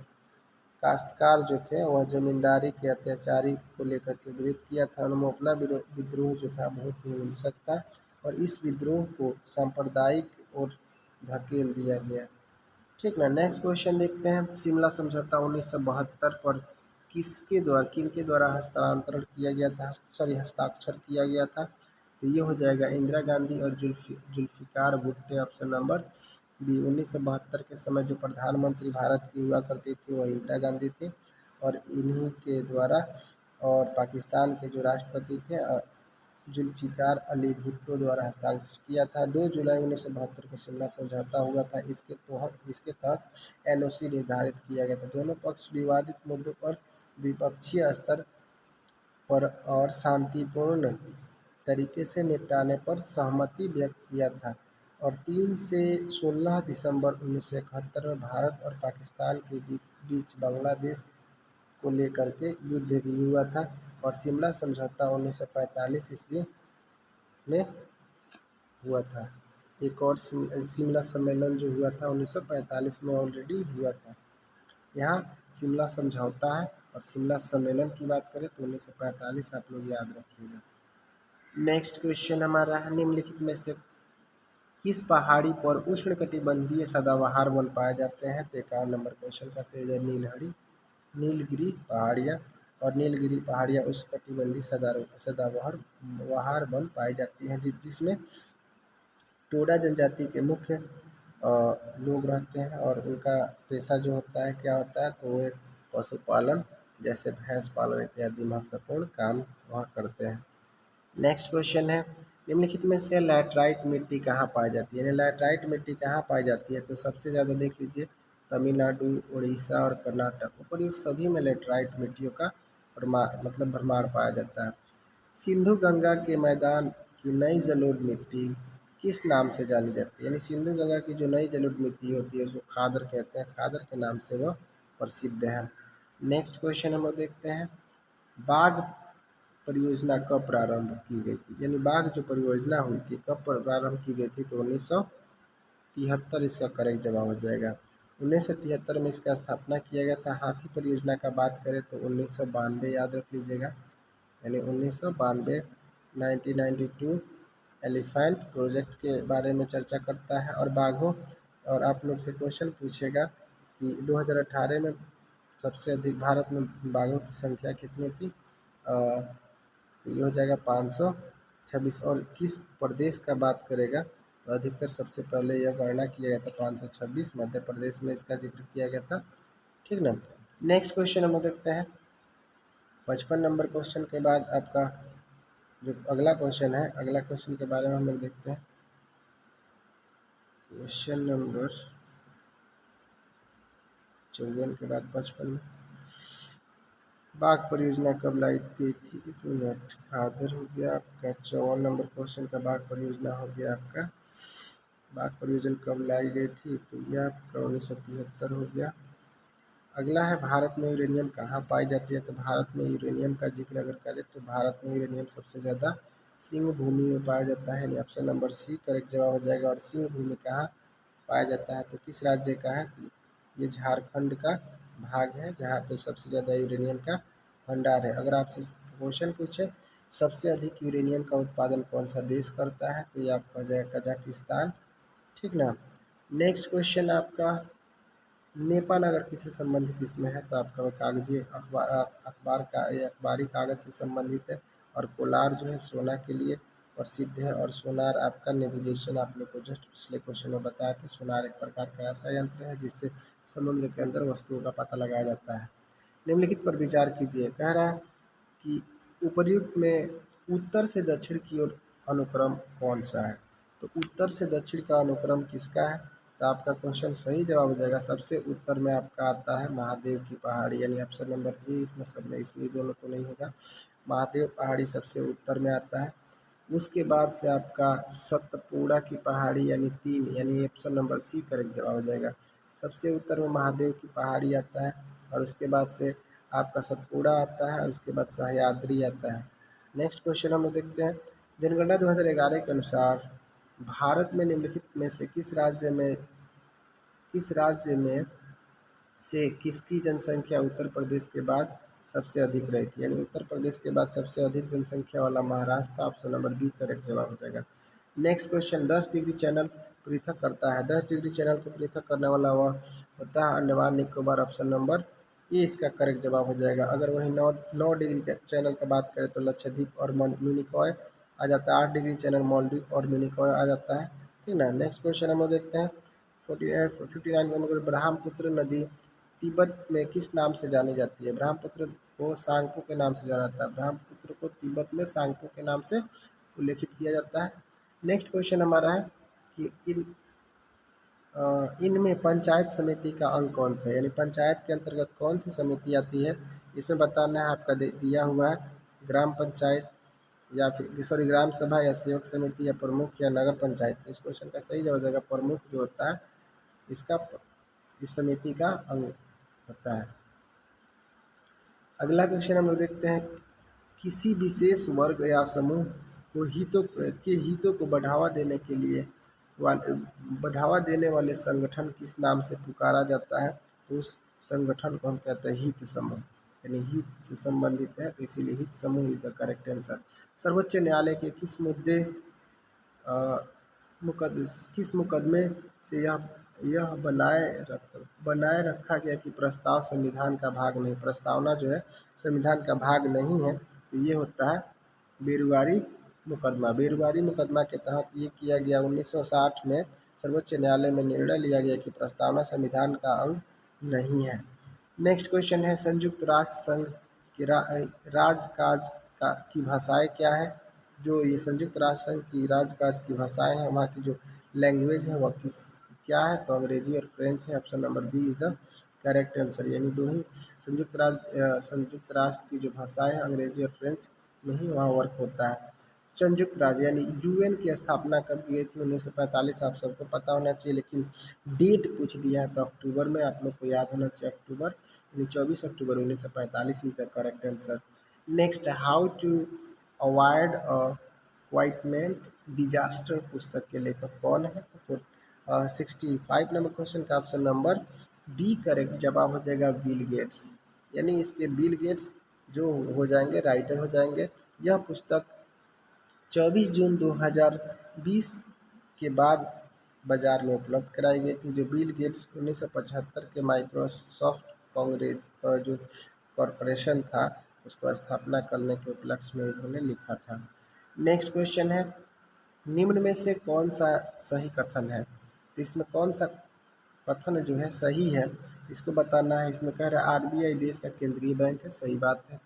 काश्तकार जो थे वह जमींदारी के अत्याचारी को लेकर के विरोध किया था। और मोपला विद्रोह जो था बहुत ही हिंसक था, और इस विद्रोह को सांप्रदायिक ओर धकेल दिया गया। ठीक ना। नेक्स्ट क्वेश्चन देखते हैं। शिमला समझौता 1972 पर किनके द्वारा हस्तांतरण किया गया था, हस्ताक्षर किया गया था? तो ये हो जाएगा इंदिरा गांधी और Zulfikar Bhutto, option number B. 1972 के समय जो प्रधानमंत्री भारत की हुआ करती थी वह इंदिरा गांधी थी, और इन्हीं के द्वारा, और पाकिस्तान के जो राष्ट्रपति थे जुल्फिकार अली भुट्टो द्वारा हस्ताक्षर किया था। 2 जुलाई 1972 को शिमला समझौता हुआ था। इसके तहत एलओसी निर्धारित किया गया था। दोनों पक्ष विवादित मुद्दों पर द्विपक्षीय स्तर पर और शांतिपूर्ण तरीके से निपटाने पर सहमति व्यक्त किया था। और 3 से 16 दिसंबर 1971 में भारत और पाकिस्तान के बीच बांग्लादेश को लेकर के युद्ध भी हुआ था। और शिमला समझौता 1945 ईस्वी में हुआ था। एक और शिमला सम्मेलन जो हुआ था 1945 में ऑलरेडी हुआ था। यहाँ शिमला समझौता है, और शिमला सम्मेलन की बात करें तो 1945 आप लोग याद रखिएगा। नेक्स्ट क्वेश्चन हमारा है, निम्नलिखित में से किस पहाड़ी पर उष्णकटिबंधीय सदाबहार वन पाए जाते हैं? तो 51 नंबर क्वेश्चन का सही है नीलगिरी पहाड़ियाँ। और नीलगिरी पहाड़ियाँ उष्णकटिबंधीय सदाबहार वन पाई जाती हैं, जिसमें टोडा जनजाति के मुख्य लोग रहते हैं और उनका पेशा जो होता है क्या होता है, तो वो एक पशुपालन जैसे भैंस पालन इत्यादि महत्वपूर्ण काम वह करते हैं। नेक्स्ट क्वेश्चन है, निम्नलिखित में से लैटराइट मिट्टी कहाँ पाई जाती है, यानी लैटराइट मिट्टी कहाँ पाई जाती है, तो सबसे ज़्यादा देख लीजिए तमिलनाडु, उड़ीसा और कर्नाटक, उपर्युक्त सभी में लैटराइट मिट्टियों का भरमार पाया जाता है। सिंधु गंगा के मैदान की नई जलोढ़ मिट्टी किस नाम से जानी जाती है, यानी सिंधु गंगा की जो नई जलोढ़ मिट्टी होती है उसको खादर कहते हैं, खादर के नाम से वह प्रसिद्ध है। नेक्स्ट क्वेश्चन हम लोग देखते हैं, बाघ परियोजना कब प्रारंभ की गई थी, यानी बाघ जो परियोजना हुई थी कब प्रारंभ की गई थी, तो 1973 इसका करेक्ट जवाब हो जाएगा। 1973 में इसका स्थापना किया गया था। हाथी परियोजना का बात करें तो 1992 याद रख लीजिएगा, यानी 1992 1992 एलिफेंट प्रोजेक्ट के बारे में चर्चा करता है। और बाघों, और आप लोग से क्वेश्चन पूछेगा कि 2018 में सबसे अधिक भारत में बाघों की संख्या कितनी थी, तो ये हो जाएगा 526। और किस प्रदेश का बात करेगा तो अधिकतर सबसे पहले यह गणना किया गया था 526, मध्य प्रदेश में इसका जिक्र किया गया था, ठीक ना। नेक्स्ट क्वेश्चन हम लोग देखते हैं, 55 नंबर क्वेश्चन के बाद आपका जो अगला क्वेश्चन है, अगला क्वेश्चन के बारे में हम लोग देखते हैं। क्वेश्चन नंबर 54 के बाद 55, बाघ परियोजना कब लाई गई थी, 1 मिनट, खादर हो गया आपका। 54 नंबर क्वेश्चन का बाघ परियोजना हो गया आपका, बाघ परियोजना कब लाई गई थी, तो यह आपका 1973 हो गया। अगला है, भारत में यूरेनियम कहाँ पाई जाती है, तो भारत में यूरेनियम का जिक्र अगर करें तो भारत में यूरेनियम सबसे ज़्यादा सिंह भूमि में पाया जाता है, यानी ऑप्शन नंबर सी करेक्ट जवाब हो जाएगा। और सिंह भूमि कहाँ पाया जाता है, तो किस राज्य का है, तो ये झारखंड का भाग है जहाँ पे सबसे ज़्यादा यूरेनियम का भंडार है। अगर आपसे क्वेश्चन पूछे सबसे अधिक यूरेनियम का उत्पादन कौन सा देश करता है, तो ये आपका हो जाएगा कजाकिस्तान, ठीक ना। नेक्स्ट क्वेश्चन आपका, नेपाल अगर किसी संबंधित इसमें है तो आपका कागजी अखबार, अखबार का ये अखबारी कागज़ से संबंधित है। और कोलार जो है सोना के लिए प्रसिद्ध है। और सोनार आपका नेविगेशन, आप लोग को जस्ट पिछले क्वेश्चन में बताया कि सोनार एक प्रकार का ऐसा यंत्र है जिससे समुद्र के अंदर वस्तुओं का पता लगाया जाता है। निम्नलिखित पर विचार कीजिए, कह रहा है कि उपर्युक्त में उत्तर से दक्षिण की ओर अनुक्रम कौन सा है, तो उत्तर से दक्षिण का अनुक्रम किसका है, तो आपका क्वेश्चन सही जवाब हो जाएगा। सबसे उत्तर में आपका आता है महादेव की पहाड़ी, यानी ऑप्शन नंबर ए इसमें सब में, इसमें दोनों तो नहीं होगा, महादेव पहाड़ी सबसे उत्तर में आता है। उसके बाद से आपका सतपुड़ा की पहाड़ी यानी 3, यानी ऑप्शन नंबर सी करेक्ट जवाब हो जाएगा। सबसे उत्तर में महादेव की पहाड़ी आता है और उसके बाद से आपका सतपुड़ा आता है और उसके बाद सह्याद्री आता है। नेक्स्ट क्वेश्चन हम लोग देखते हैं, जनगणना 2011 के अनुसार भारत में निम्नलिखित में से किस राज्य में से किसकी जनसंख्या उत्तर प्रदेश के बाद सबसे अधिक रही थी, यानी उत्तर प्रदेश के बाद सबसे अधिक जनसंख्या वाला Maharashtra, option number B correct जवाब हो जाएगा। नेक्स्ट क्वेश्चन, 10 डिग्री चैनल पृथक करता है, 10 डिग्री चैनल को पृथक करने वाला वह होता है Andaman Nicobar, option number A इसका करेक्ट जवाब हो जाएगा। अगर वही 9 डिग्री का चैनल का बात करें तो लक्षद्वीप और मिनिकॉय आ जाता है, 8 डिग्री चैनल मालदीव और मिनिकॉय आ जाता है, ठीक ना। नेक्स्ट क्वेश्चन हम लोग देखते हैं, 59 नंबर, ब्रह्मपुत्र नदी तिब्बत में किस नाम से जानी जाती है, ब्रह्मपुत्र को सांगपो के नाम से जाना जाता है, ब्रह्मपुत्र को तिब्बत में सांगपो के नाम से उल्लेखित किया जाता है। नेक्स्ट क्वेश्चन हमारा है कि इनमें पंचायत समिति का अंग कौन सा है, यानी पंचायत के अंतर्गत कौन सी समिति आती है, इसमें बताना है। आपका दिया हुआ है ग्राम पंचायत या फिर सॉरी ग्राम सभा या सेवक समिति या प्रमुख या नगर पंचायत। तो इस क्वेश्चन का सही जवाब हो जाएगा प्रमुख जो होता है इसका, इस समिति का अंग होता है। अगला क्वेश्चन हम लोग देखते हैं, किसी विशेष वर्ग या समूह को हितों को बढ़ावा देने वाले संगठन किस नाम से पुकारा जाता है, तो उस संगठन को हम कहते हैं हित समूह, यानी हित से संबंधित है तो इसीलिए हित समूह इज द करेक्ट आंसर। सर्वोच्च न्यायालय के किस मुकदमे से यह बनाए रखा गया कि प्रस्ताव संविधान का भाग नहीं, प्रस्तावना जो है संविधान का भाग नहीं है, तो ये होता है बेरुआरी मुकदमा, बेरोजगारी मुकदमा के तहत ये किया गया 1960 में सर्वोच्च न्यायालय में निर्णय लिया गया कि प्रस्तावना संविधान का अंग नहीं है। नेक्स्ट क्वेश्चन है, संयुक्त राष्ट्र संघ की राजकाज की भाषाएं क्या है? जो ये संयुक्त राष्ट्र संघ की राजकाज की भाषाएं हैं, वहाँ की जो लैंग्वेज है वह क्या है? तो अंग्रेजी और फ्रेंच है। Option number B is the correct answer, यानी दो ही संयुक्त राष्ट्र की जो भाषाएं हैं अंग्रेजी और फ्रेंच में ही वहाँ वर्क होता है। संयुक्त राज्य यानी यूएन की स्थापना कब की गई थी? 1945, आप सबको पता होना चाहिए, लेकिन डेट पूछ दिया है तो अक्टूबर में, आप लोग को याद होना चाहिए अक्टूबर, यानी 24 October 1945 is the correct answer. Next, how to avoid a climate disaster पुस्तक के लेखक कौन है? 65 नंबर क्वेश्चन का ऑप्शन नंबर बी करेक्ट जवाब हो जाएगा बिल गेट्स, यानी इसके बिल गेट्स जो हो जाएंगे राइटर हो जाएंगे। यह पुस्तक 24 जून 2020 के बाद बाजार में उपलब्ध कराई गई थी। जो बिल गेट्स 1975 के माइक्रोसॉफ्ट कांग्रेस का जो कॉरपोरेशन था उसको स्थापना करने के उपलक्ष्य में इन्होंने लिखा था। नेक्स्ट क्वेश्चन है, निम्न में से कौन सा सही कथन है? तो इसमें कौन सा कथन जो है सही है इसको बताना है। इसमें कह रहा है आरबीआई देश का केंद्रीय बैंक है, सही बात है।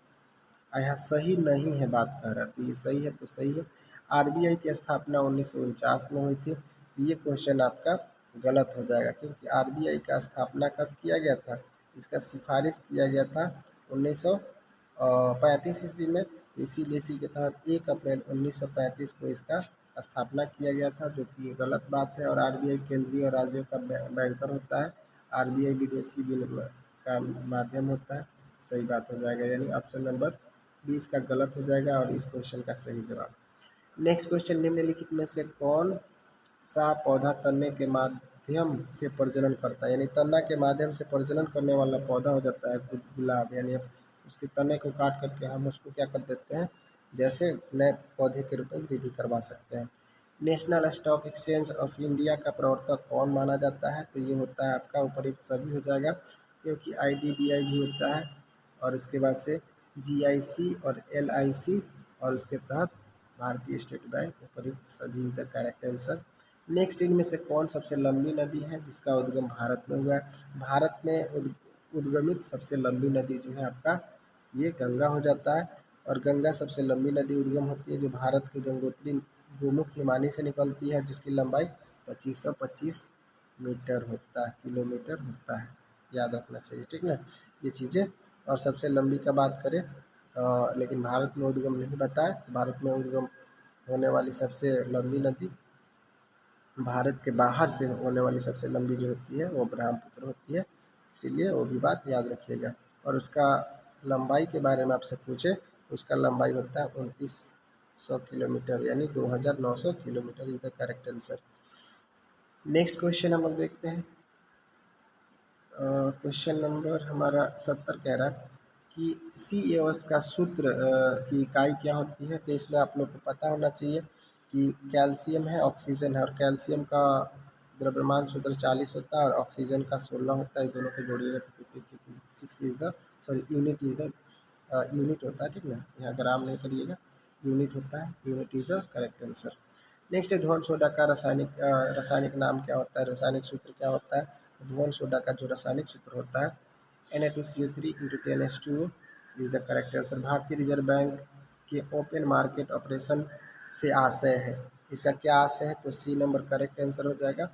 यहाँ सही नहीं है बात कह रहा है, तो ये सही है तो सही है। आरबीआई की स्थापना 1949 में हुई थी, ये क्वेश्चन आपका गलत हो जाएगा, क्योंकि आरबीआई का स्थापना कब किया गया था? इसका सिफारिश किया गया था 1935 ईस्वी में, इसीलिए इसी के तहत 1 अप्रैल 1935 को इसका स्थापना किया गया था, जो कि गलत बात है। और आरबीआई केंद्रीय और राज्यों का बैंकर होता है, आरबीआई विदेशी विनिमय का माध्यम होता है, सही बात हो जाएगा, यानी ऑप्शन नंबर 20 का गलत हो जाएगा और इस क्वेश्चन का सही जवाब। नेक्स्ट क्वेश्चन, निम्नलिखित में से कौन सा पौधा तनने के माध्यम से प्रजनन करता है? यानी तना के माध्यम से प्रजनन करने वाला पौधा हो जाता है गुलाब, यानी उसके तने को काट करके हम उसको क्या कर देते हैं, जैसे नए पौधे के रूप में वृद्धि करवा सकते हैं। National stock exchange of India का प्रवर्तक कौन माना जाता है? तो ये होता है आपका उपयुक्त सभी हो जाएगा, क्योंकि आईडीबीआई भी होता है और उसके बाद से जीआईसी और एलआईसी और उसके तहत भारतीय स्टेट बैंक, उपयुक्त सभी is the correct answer. Next, इनमें से कौन सबसे लंबी नदी है जिसका उद्गम भारत में हुआ है? भारत में उद्गमित सबसे लंबी नदी जो है आपका ये गंगा हो जाता है, और गंगा सबसे लंबी नदी उद्गम होती है जो भारत के गंगोत्री गोमुख हिमानी से निकलती है, जिसकी लंबाई 2525 मीटर होता है, किलोमीटर होता है, याद रखना चाहिए, ठीक ना ये चीज़ें। और सबसे लंबी का बात करें लेकिन भारत में उद्गम नहीं बताया, तो भारत में उद्गम होने वाली सबसे लंबी नदी, भारत के बाहर से होने वाली सबसे लंबी जो होती है वो ब्रह्मपुत्र होती है, इसीलिए वो भी बात याद रखिएगा। और उसका लंबाई के बारे में आपसे पूछे तो उसका लंबाई होता है 2900 किलोमीटर, यानी 2900 kilometre is the correct answer. Next question हम लोग देखते हैं। क्वेश्चन नंबर हमारा 70 कह रहा है कि CAOS का सूत्र की इकाई क्या होती है? तो इसमें आप लोग को पता होना चाहिए कि कैल्शियम है, ऑक्सीजन है, और कैल्शियम का द्रव्यमान सूत्र 40 होता है और ऑक्सीजन का 16 होता है, दोनों को जोड़िएगा तो 56 is the unit is the unit होता है, ठीक ना, यहाँ ग्राम नहीं करिएगा, यूनिट होता है, unit is the correct answer. Next है धुआं सोडा का रासायनिक नाम क्या होता है, रासायनिक सूत्र क्या होता है? धुआं सोडा का जो रासायनिक सूत्र होता है Na2CO3 × 10H2O is the correct answer. भारतीय रिजर्व बैंक के ओपन मार्केट ऑपरेशन से आशय है, इसका क्या आशय है? तो सी नंबर करेक्ट आंसर हो जाएगा,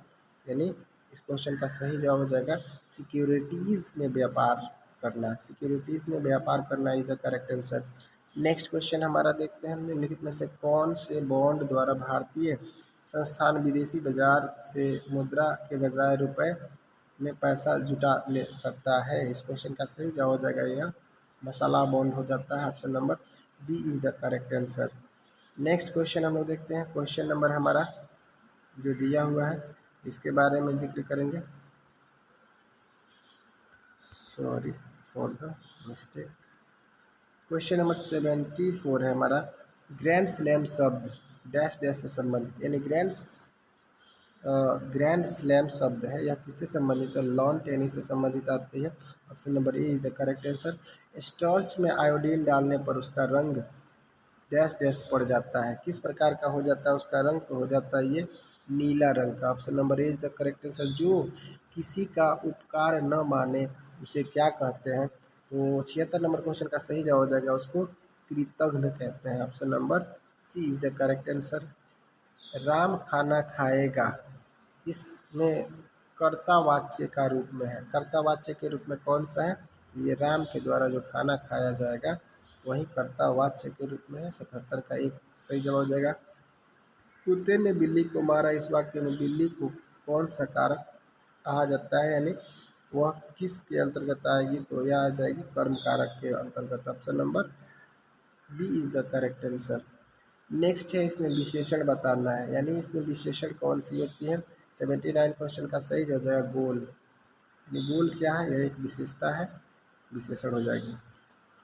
यानी इस क्वेश्चन का सही जवाब हो जाएगा सिक्योरिटीज़ में व्यापार करना, सिक्योरिटीज़ में व्यापार करना is the correct answer. Next question हमारा देखते हैं, निम्नलिखित में से कौन से बॉन्ड द्वारा भारतीय संस्थान विदेशी बाजार से मुद्रा के बजाय रुपए में पैसा जुटा ले सकता है? इस क्वेश्चन का सही जवाब हो जाएगा यह मसाला बॉन्ड हो जाता है, option number B is the correct answer. Next question हम लोग देखते हैं, क्वेश्चन नंबर हमारा जो दिया हुआ है इसके बारे में जिक्र करेंगे, sorry for the mistake. Question number 74 है हमारा, ग्रैंड स्लैम शब्द डैश डैश से संबंधित, यानी ग्रैंड स्लैम शब्द है, यह किससे संबंधित है? लॉन टेनिस से संबंधित आती है, option number A is the correct answer. Starch में आयोडीन डालने पर उसका रंग डैश डैश पड़ जाता है, किस प्रकार का हो जाता है उसका रंग, तो हो जाता है ये नीला रंग का। Option number A is the correct answer. जो किसी का उपकार न माने उसे क्या कहते हैं, तो 76 नंबर क्वेश्चन का सही जवाब हो जाएगा उसको कृतघ्न कहते हैं। Option number C is the correct answer. Ram खाना खाएगा, इसमें कर्तावाच्य का रूप में है, कर्तावाच्य के रूप में कौन सा है, ये राम के द्वारा जो खाना खाया जाएगा वही कर्तावाच्य के रूप में है। 77 का एक सही जवाब हो जाएगा। कुत्ते ने बिल्ली को मारा, इस वाक्य में बिल्ली को कौन सा कारक कहा जाता है, यानी वह किस के अंतर्गत आएगी, तो यह आ जाएगी कर्म कारक के अंतर्गत। Option number B is the correct answer. Next है, इसमें विशेषण बताना है, यानी इसमें विशेषण कौन सी होती है। 79 क्वेश्चन का सही जवाब हो जाएगा गोल, यानी गोल क्या है, यह एक विशेषता है, विशेषण हो जाएगी।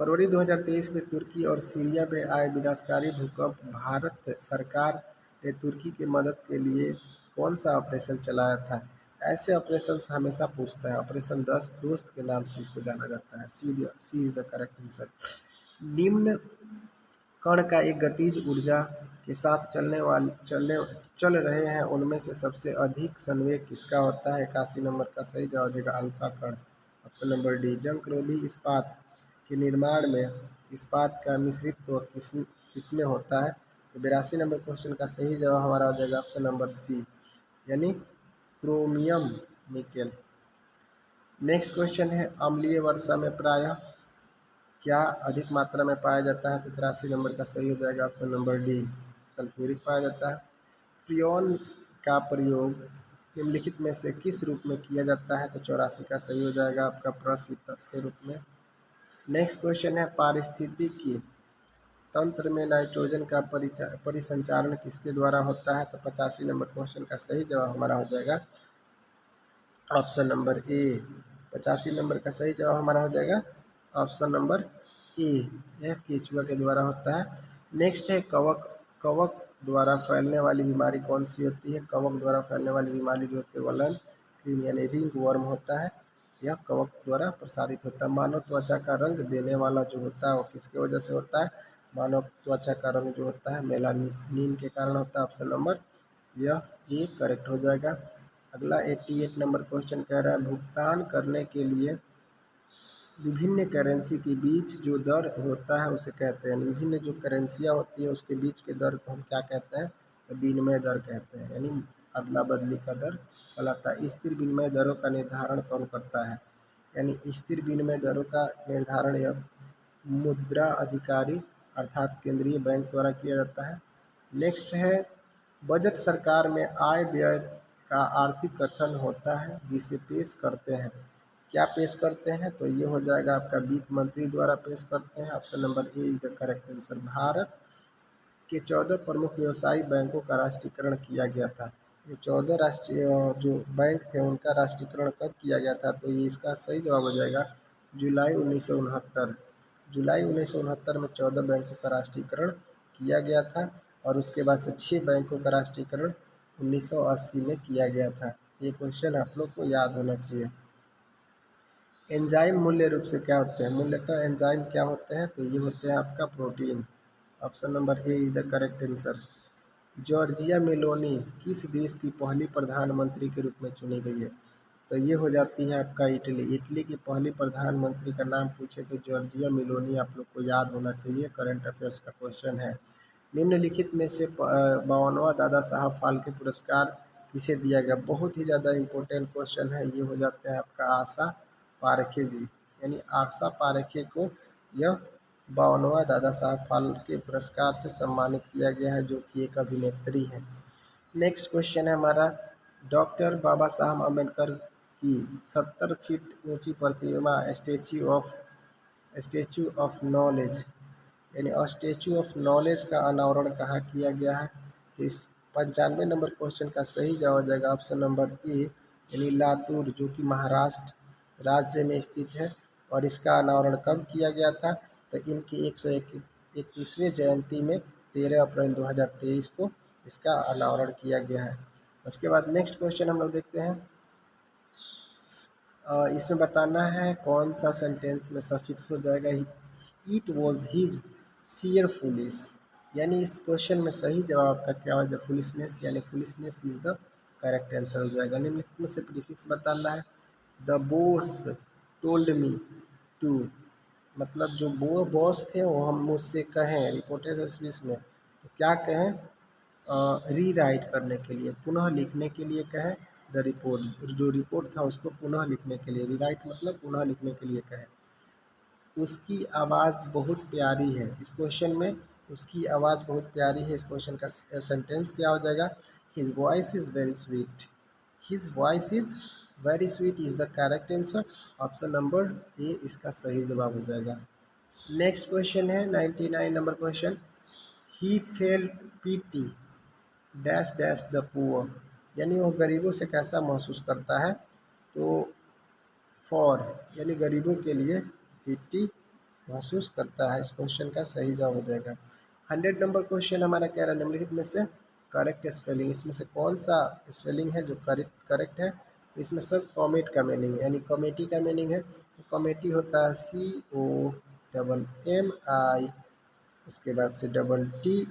फरवरी 2023 में तुर्की और सीरिया में आए विनाशकारी भूकंप, भारत सरकार ने तुर्की की मदद के लिए कौन सा ऑपरेशन चलाया था। ऐसे ऑपरेशन हमेशा पूछता है, ऑपरेशन 10 दोस्त के नाम से इसको जाना जाता है। सी इज द करेक्ट आंसर। निम्न कण का एक गतिज ऊर्जा के साथ चल रहे हैं, उनमें से सबसे अधिक संवेग किसका होता है। 81 नंबर का सही जवाब हो जाएगा अल्फा कण। Option number D. जंगरोधी इस्पात के निर्माण में इस्पात का मिश्रित्व किसमें होता है, तो 82 नंबर क्वेश्चन का सही जवाब हमारा हो जाएगा ऑप्शन नंबर सी, यानी क्रोमियम निकेल। नेक्स्ट क्वेश्चन है, अम्लीय वर्षा में प्रायः क्या अधिक मात्रा में पाया जाता है, तो 83 नंबर का सही हो जाएगा ऑप्शन नंबर डी, सल्फ्यूरिक पाया जाता है। फ्रियोन का प्रयोग निम्नलिखित में से किस रूप में किया जाता है, तो 84 का सही हो जाएगा आपका प्रशीतक के रूप में। नेक्स्ट क्वेश्चन है, पारिस्थितिकी तंत्र में नाइट्रोजन का परिसंचारण किसके द्वारा होता है, तो 85 नंबर क्वेश्चन का सही जवाब हमारा हो जाएगा ऑप्शन नंबर ए। 85 नंबर का सही जवाब हमारा हो जाएगा ऑप्शन नंबर ए, यह केचुआ के द्वारा होता है। नेक्स्ट है, कवक कवक द्वारा फैलने वाली बीमारी कौन सी होती है। कवक द्वारा फैलने वाली बीमारी जो होती है वलन क्रीम यानी रिंग वर्म होता है, यह कवक द्वारा प्रसारित होता है। मानव त्वचा का रंग देने वाला जो होता है वो किसके वजह से होता है, मानव त्वचा का रंग जो होता है मेलानिन के कारण होता है। ऑप्शन नंबर यह ए करेक्ट हो जाएगा। अगला 88 नंबर क्वेश्चन कह रहा है, भुगतान करने के लिए विभिन्न करेंसी के बीच जो दर होता है उसे कहते हैं, विभिन्न जो करेंसियाँ होती है उसके बीच के दर को हम क्या कहते हैं, तो विनिमय दर कहते हैं, यानी अदला बदली का दर कहलाता है। स्थिर विनिमय दरों का निर्धारण कौन करता है, यानी स्थिर विनिमय दरों का निर्धारण यह मुद्रा अधिकारी अर्थात केंद्रीय बैंक द्वारा किया जाता है। नेक्स्ट है, बजट सरकार में आय व्यय का आर्थिक कथन होता है जिसे पेश करते हैं, क्या पेश करते हैं, तो ये हो जाएगा आपका वित्त मंत्री द्वारा पेश करते हैं। Option number A is the correct answer. Bharat के 14 प्रमुख व्यवसायी बैंकों का राष्ट्रीयकरण किया गया था। ये 14 राष्ट्रीय जो बैंक थे उनका राष्ट्रीयकरण कब किया गया था, तो ये इसका सही जवाब हो जाएगा जुलाई 1969। जुलाई 1969 में 14 बैंकों का राष्ट्रीयकरण किया गया था और उसके बाद से 6 बैंकों का राष्ट्रीयकरण 1980 में किया गया था। ये क्वेश्चन आप लोग को याद होना चाहिए। एंजाइम मूल्य रूप से क्या होते हैं, मूल्यतः एंजाइम क्या होते हैं, तो ये होते हैं आपका protein. Option number A is the correct answer. Giorgia Meloni किस देश की पहली प्रधानमंत्री के रूप में चुनी गई है, तो ये हो जाती है आपका इटली। इटली की पहली प्रधानमंत्री का नाम पूछे तो जॉर्जिया मेलोनी आप लोग को याद होना चाहिए, करंट अफेयर्स का क्वेश्चन है। निम्नलिखित में से 52वां दादा साहब फाल्के पुरस्कार किसे दिया गया, बहुत ही ज़्यादा इम्पोर्टेंट क्वेश्चन है। ये हो जाते हैं आपका आशा पारेखे जी, यानी आशा पारेखे को यह 52वां दादा साहब फाल्के पुरस्कार से सम्मानित किया गया है, जो कि एक अभिनेत्री है। नेक्स्ट क्वेश्चन है हमारा, डॉक्टर बाबा साहब अम्बेडकर की 70 फीट ऊंची प्रतिमा स्टेच्यू ऑफ नॉलेज यानी स्टेच्यू ऑफ नॉलेज का अनावरण कहाँ किया गया है, तो इस 95 नंबर क्वेश्चन का सही जवाब हो जाएगा ऑप्शन नंबर ए, यानी लातूर जो कि महाराष्ट्र राज्य में स्थित है। और इसका अनावरण कब किया गया था, तो इनकी 121वीं जयंती में 13 अप्रैल 2023 को इसका अनावरण किया गया है। उसके बाद नेक्स्ट क्वेश्चन हम लोग देखते हैं। इसमें बताना है कौन सा सेंटेंस में सफिक्स हो जाएगा। It was his sheer foolish, यानी इस क्वेश्चन में सही जवाब आपका क्या हो जाए, फुलिशनेस, यानी foolishness is the correct answer हो जाएगा। निम्नलिखित में से प्रीफिक्स बताना है। The boss told me to, मतलब जो वो बॉस थे वो हम मुझसे कहें रिपोर्टेड स्पीच में, तो क्या कहें, री राइट करने के लिए, पुनः लिखने के लिए कहें। द रिपोर्ट, जो रिपोर्ट था उसको पुनः लिखने के लिए, रीराइट मतलब पुनः लिखने के लिए कहें। उसकी आवाज़ बहुत प्यारी है, इस क्वेश्चन में उसकी आवाज़ बहुत प्यारी है, इस क्वेश्चन का सेंटेंस क्या हो जाएगा, his voice is very sweet. His voice is very sweet is the correct answer. Option number A इसका सही जवाब हो जाएगा। नेक्स्ट क्वेश्चन है 99 number question. He felt PT dash dash the poor, यानी वो गरीबों से कैसा महसूस करता है, तो फॉर यानी गरीबों के लिए पीटी महसूस करता है, इस क्वेश्चन का सही जवाब हो जाएगा। 100 नंबर क्वेश्चन हमारा कह रहा है निम्नलिखित में से करेक्ट स्पेलिंग, इसमें से कौन सा स्पेलिंग है जो करेक्ट है, तो इसमें सब कॉमेट का मीनिंग है, यानी कमेटी का मीनिंग है। तो कमेटी होता है COMMI, उसके बाद से डबल टी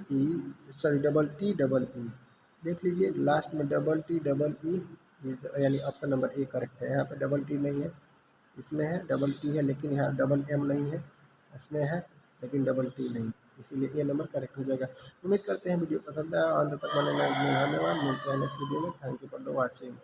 डबल ई, देख लीजिए लास्ट में डबल टी डबल ई, यानी ऑप्शन नंबर ए करेक्ट है। यहाँ पे डबल टी नहीं है, इसमें है डबल टी है लेकिन यहाँ डबल एम नहीं है, इसमें है लेकिन डबल टी नहीं, इसीलिए ए नंबर करेक्ट हो जाएगा। उम्मीद करते हैं वीडियो पसंद आया, अंत तक बने रहने धन्यवाद। मिलते हैं नेक्स्ट वीडियो में। Thank you for the watching.